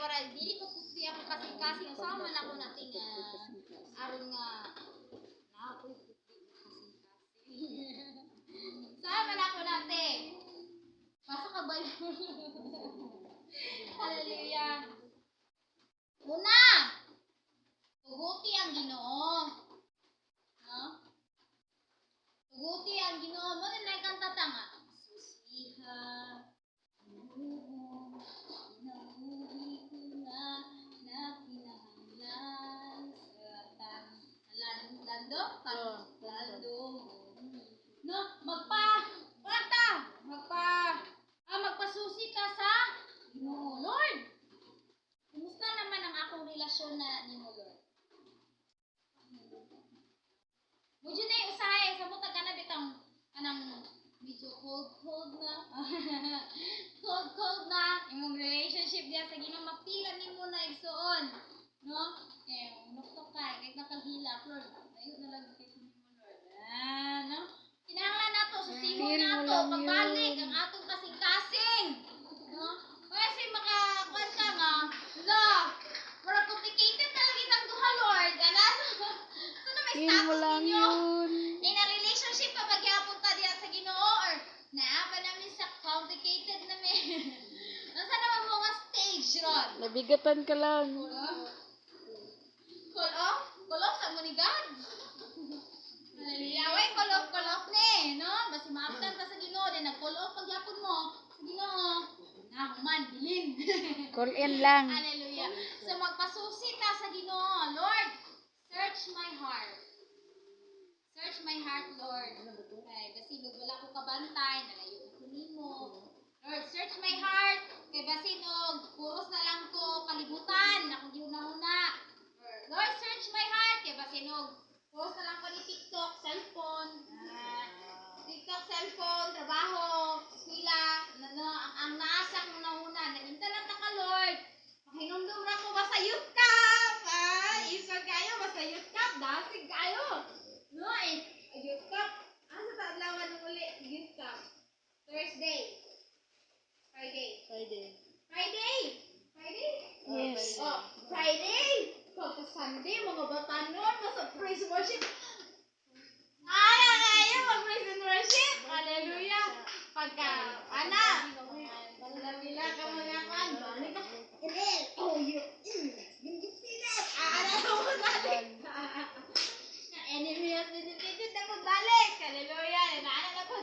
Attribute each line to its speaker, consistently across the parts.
Speaker 1: Wala, dili ko puti ako kasing-kasing. Sama na ko natin aron nga na ako puti kasing-kasing. Sama na ko natin. Basta ka ba yun? Hallelujah. Una, tuguti ang Ginoo. No? Tuguti ang Ginoo. Mo na kanta tanga. Susiha. Magpasusi ka sa Ginoo. Lord, kumusta naman ang akong relasyon na ni mo, Lord? Mudyo na yung usahay, sa mo taga na bitang anang medyo cold na. cold na. Yung relationship diya sa Ginoo, mapila ni mo na igsuon. No? Kaya, nuktok ka, kahit nakahilap, Lord. Layo na lang kay mo, Lord. No? Kinahanglan nato, susihon nato, pagbalik ang atong kasing-kasing. No? Kasi makakuan ka nga, love, para complicated talaga itang duha, Lord. Ano? So na may status ninyo? In a relationship ka, maghihapon ta diya sa Ginoo, or naapa namin sa complicated namin. Nasa naman mo nga stage, Ron?
Speaker 2: Nabigatan ka lang.
Speaker 1: Call off sa mo ni God. Hallelujah. Way, call off ni, no? Basi maabtan ka sa Ginoo, din nag-call off paghapon mo sa Ginoo. Nahuman, bilin.
Speaker 2: Call in lang.
Speaker 1: Hallelujah. So magpasusi ta sa Ginoo. Lord, search my heart. Search my heart, Lord. Okay, kasi wala ko kabantay, nalayo ko nimo. Lord, search my heart. Kay basin og puros na lang ko kalibutan, ako giuna-una. Lord, search my heart. Kay basin og puros na lang ko ni TikTok, cellphone. TikTok, cellphone, trabaho, eskwela, ang naasa ko na una. Naginta lang ta ka, Lord. Makinumdum ra ko ba sa youth camp? Isog kayo ba sa youth camp? Dasig kayo. No, youth camp. Asa ta adlawan ng uli? Youth camp. Thursday. Friday.
Speaker 2: Yes.
Speaker 1: Oh, Friday. Pagka Sunday, mga batanon, masa praise worship. Kayo, mag-praise and worship. Hallelujah. Pagka, bila ka mga kan. Oh, you see that? Mo balik. Enemy has been defeated na magbalik. Hallelujah. Nanaana na po.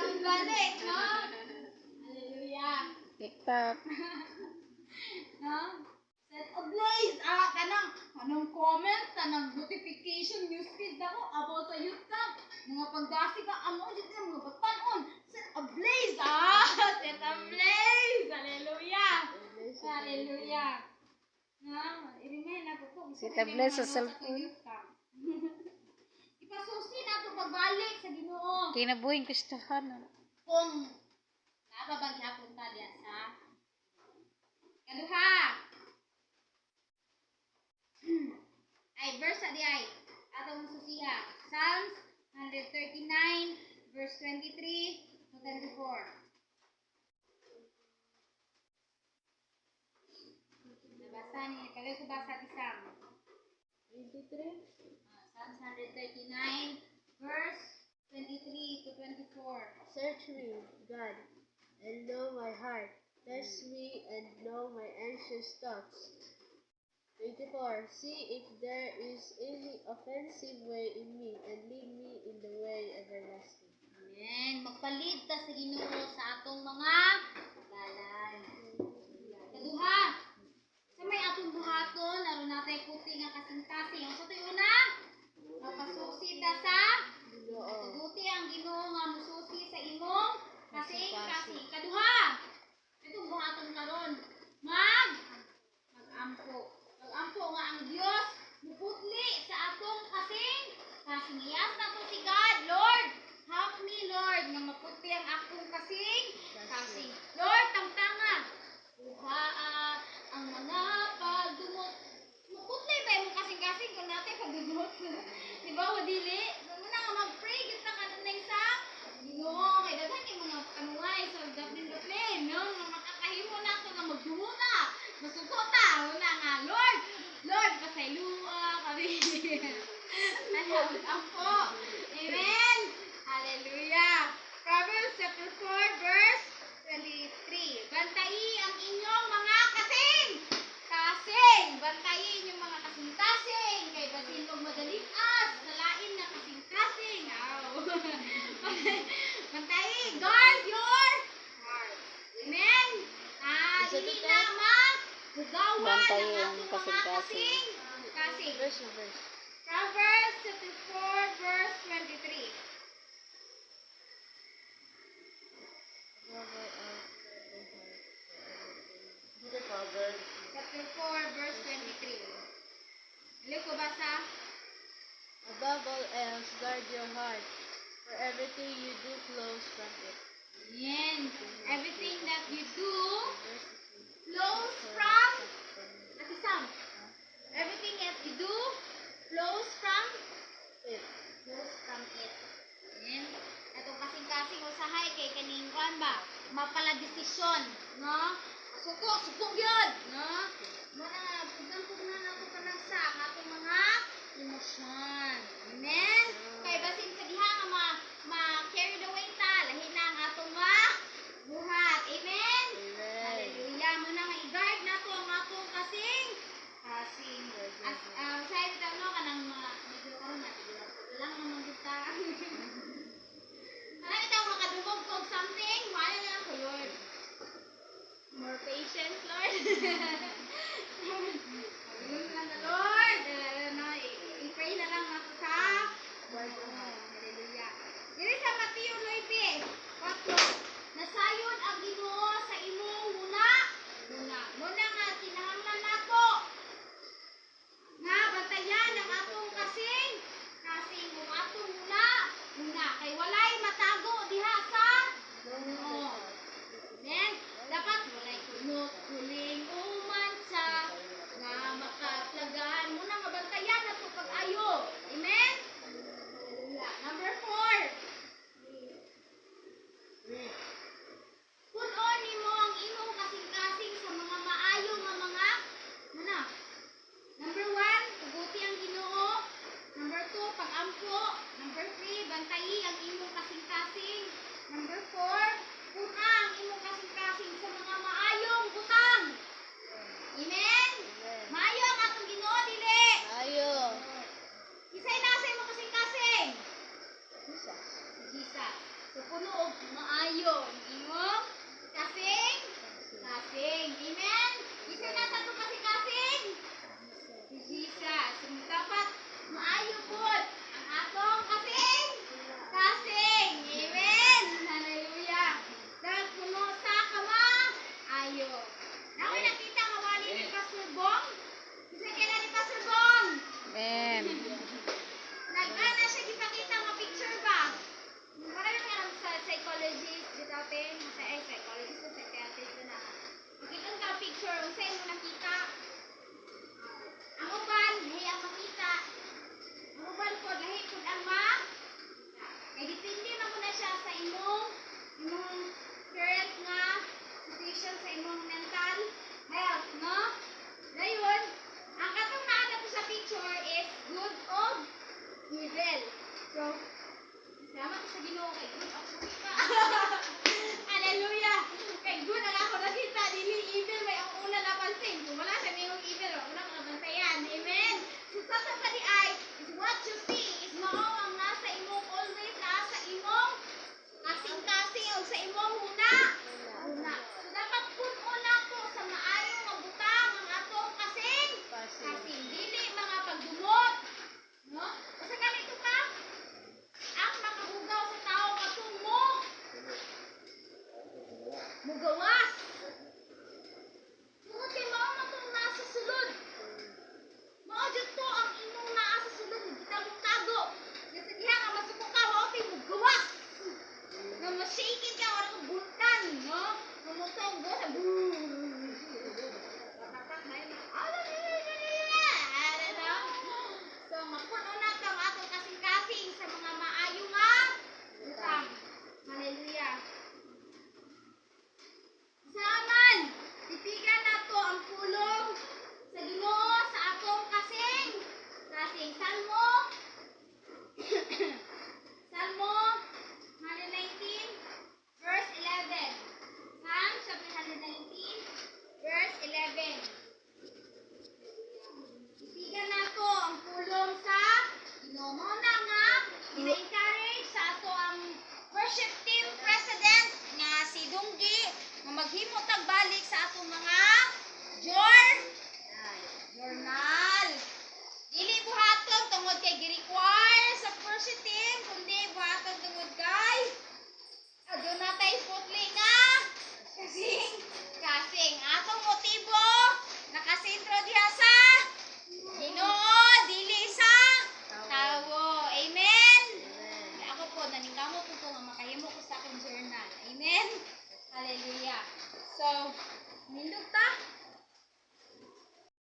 Speaker 1: Magbalik, no? Hallelujah.
Speaker 2: TikTok.
Speaker 1: No? Set ablaze. Tanang comment, tanang notification, newsfeed ako about sa youth camp. Mga pagdasi ka, dito mga batanon. Set ablaze. Set ablaze. Hallelujah. Hallelujah. I-remind na po.
Speaker 2: Set ablaze sa cellphone.
Speaker 1: Ipasusi na ito pagbalik sa Ginoo.
Speaker 2: Kinabuhing kustahan.
Speaker 1: Kung nababaghapon ta diya sa kaduha. Ay, verse di ay. Atong susiha. Psalms 139, verse 23 to 24. Nabasa ni, kaya ko basa di Psalm
Speaker 2: 23.
Speaker 1: Psalms 139, verse 23 to 24.
Speaker 3: Search me, God, and know my heart. Test me and know my anxious thoughts. 24. See if there is any offensive way in me, and lead me in the way everlasting.
Speaker 1: Amen. Magpalit ta sa Ginoo sa atong mga dalan. Kaduha. Sa may atong buhaton, aron natay puti nga kasing-kasing. Ang sa una, magpasusi ta sa tuguti ang Ginoo nga mususi sa imong kasing-kasing. Kaduha. Itong buhaton karon, mag-ampo. Mag-ampo nga ang Dios muputli sa atong kasing-kasing. Iyas na to si God, Lord. Help me, Lord, nga maputi ang akong kasing-kasing. Ampo. Amen. Hallelujah. Proverbs chapter 4, verse 23. Bantayi ang inyong mga kasing. Kasing. Bantayin yung mga kasing-kasing. Kay basin kong madaling as. Nalain na kasing-kasing. Bantayi. Guard your heart. Amen. Dili na hugawan
Speaker 2: Bantayin
Speaker 1: ang
Speaker 2: ang
Speaker 1: atong mga
Speaker 2: kasing-kasing.
Speaker 1: kasing.
Speaker 3: Verse na verse.
Speaker 1: Proverbs chapter 4, verse 23. Chapter 4, verse 23. Dili ko basa.
Speaker 3: Above all else, guard your heart, for everything you do flows from it.
Speaker 1: Yan. Everything that you do flows from Ate Sam. Everything that you do flows from
Speaker 3: It.
Speaker 1: it. Yan. Atong kasing-kasing usahay kay kaning kuan ba? Mapala desisyon, no? Suko gyud, no? Muna pugnan nato kanang sa ang atong mga emosyon. Amen. Kay basin sa diha nga ma-carry away ta, lahi na ang atong buhat. Amen.
Speaker 3: Amen.
Speaker 1: Hallelujah. Muna nga i-guard nato ang atong kasing. As say bitaw no kanang medyo karon na lang naman kita. Ano bitaw makadungog kog something? Wala na ako, Lord. More patience, Lord. Ayun lang na, Lord. I-pray na lang nato sa Lord. Hallelujah. Diri sa Mateo 9, 4. Nasayon ang Ginoo sa imong muna nga kinahanglan nato. Nga bantayan ang atong kasing ug atong muna kay walay matago diha sa Ginoo. Amen. Dapat walay kunot, huling uman tagbalik sa atong mga journal. Dili buhaton tungod kay gi-require sa first team, kundi buhaton tungod kay aduna natay putli nga kasing atong motibo nakasentro diha sa Ginoo dili sa tawo. Amen. Ako po naningkamot ko nga makahimo ko sa akong journal. Amen. Hallelujah. So, nindot ta